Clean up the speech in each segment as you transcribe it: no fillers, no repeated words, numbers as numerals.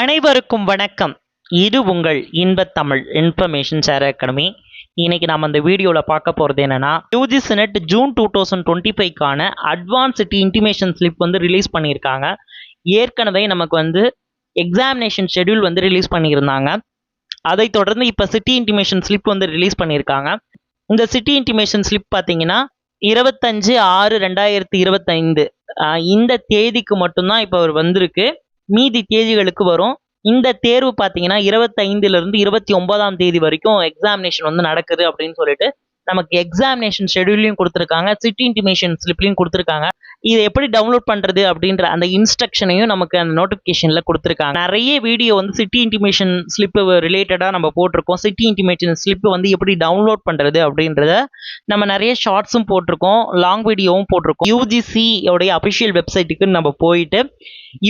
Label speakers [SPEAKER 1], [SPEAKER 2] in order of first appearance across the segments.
[SPEAKER 1] அனைவருக்கும் வணக்கம். இது உங்கள் இன்பத் தமிழ் இன்ஃபர்மேஷன் ஷேர் அகாடமி. இன்னைக்கு நம்ம அந்த வீடியோவில் பார்க்க போகிறது என்னன்னா, யூஜிசி நெட் ஜூன் 2025க்கான advance city intimation slip release பண்ணியிருக்காங்க. ஏற்கனவே நமக்கு எக்ஸாமினேஷன் ஷெடியூல் ரிலீஸ் பண்ணியிருந்தாங்க. அதை தொடர்ந்து இப்போ சிட்டி இன்டிமேஷன் ஸ்லிப் ரிலீஸ் பண்ணியிருக்காங்க. இந்த சிட்டி இன்டிமேஷன் ஸ்லிப் பார்த்தீங்கன்னா 25/6/2025 இந்த தேதிக்கு மட்டும்தான் இப்போ வந்திருக்கு. மீதி தேதிகளுக்கு வரும். இந்த தேர்வு பார்த்தீங்கன்னா 25லிருந்து 29ஆம் தேதி வரைக்கும் எக்ஸாமினேஷன் நடக்குது அப்படின்னு சொல்லிட்டு நமக்கு எக்ஸாமினேஷன் ஷெடியூலையும் கொடுத்துருக்காங்க, சிட்டி இன்டிமேஷன் ஸ்லிப்லையும் கொடுத்துருக்காங்க. இதை எப்படி டவுன்லோட் பண்ணுறது அப்படின்ற அந்த இன்ஸ்ட்ரக்ஷனையும் நமக்கு அந்த நோட்டிஃபிகேஷனில் கொடுத்துருக்காங்க. நிறைய வீடியோ சிட்டி இன்டிமேஷன் ஸ்லிப்பு ரிலேட்டடாக நம்ம போட்டிருக்கோம். சிட்டி இன்டிமேஷன் ஸ்லிப்பு எப்படி டவுன்லோட் பண்ணுறது அப்படின்றத நம்ம நிறைய ஷார்ட்ஸும் போட்டிருக்கோம், லாங் வீடியோவும் போட்டிருக்கோம். யூஜிசி உடைய அஃபிஷியல் வெப்சைட்டுக்கு நம்ம போயிட்டு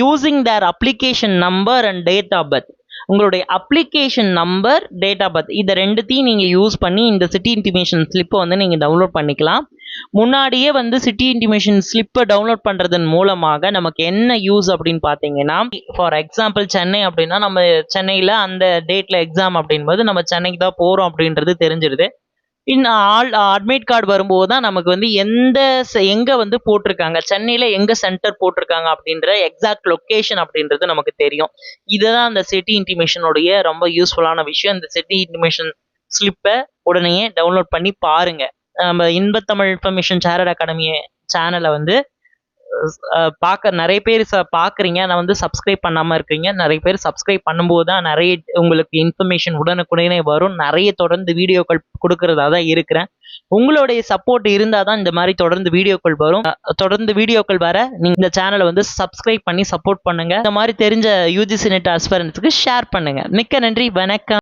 [SPEAKER 1] using their application number and date of birth, உங்களுடைய application number, date of birth, இதை ரெண்டுத்தையும் நீங்கள் யூஸ் பண்ணி இந்த சிட்டி இன்டிமேஷன் ஸ்லிப்பை நீங்கள் டவுன்லோட் பண்ணிக்கலாம். முன்னாடியே சிட்டி இன்டிமேஷன் ஸ்லிப்பை டவுன்லோட் பண்ணுறதன் மூலமாக நமக்கு என்ன யூஸ் அப்படின்னு பார்த்தீங்கன்னா, ஃபார் எக்ஸாம்பிள் சென்னை அப்படின்னா நம்ம சென்னையில் அந்த டேட்டில் எக்ஸாம் அப்படின்போது நம்ம சென்னைக்கு தான் போகிறோம் அப்படின்றது தெரிஞ்சிடுது. அட்மிட் கார்டு வரும்போது தான் நமக்கு எங்கே போட்டிருக்காங்க, சென்னையில் எங்கே சென்டர் போட்டிருக்காங்க அப்படின்ற எக்ஸாக்ட் லொக்கேஷன் அப்படின்றது நமக்கு தெரியும். இதுதான் அந்த சிட்டி இன்டிமேஷனுடைய ரொம்ப யூஸ்ஃபுல்லான விஷயம். இந்த சிட்டி இன்டிமேஷன் ஸ்லிப்பை உடனே டவுன்லோட் பண்ணி பாருங்க. நம்ம இன்பத்தமிழ் இன்ஃபர்மேஷன் ஷேர் அகாடமி சேனலை பார்க்க நிறைய பேர் பார்க்குறீங்க, நான் சப்ஸ்கிரைப் பண்ணாமல் இருக்கிறீங்க. நிறைய பேர் சப்ஸ்கிரைப் பண்ணும்போது தான் நிறைய உங்களுக்கு இன்ஃபர்மேஷன் உடனுக்குடனே வரும். நிறைய தொடர்ந்து வீடியோக்கள் கொடுக்கறதா தான் இருக்கிறேன். உங்களுடைய சப்போர்ட் இருந்தால் தான் இந்த மாதிரி தொடர்ந்து வீடியோக்கள் வரும். தொடர்ந்து வீடியோக்கள் வர நீங்கள் இந்த சேனலை சப்ஸ்கிரைப் பண்ணி சப்போர்ட் பண்ணுங்கள். இந்த மாதிரி தெரிஞ்ச யூஜிசி நெட் ஆஸ்பிரண்ட்ஸ்க்கு ஷேர் பண்ணுங்கள். மிக்க நன்றி, வணக்கம்.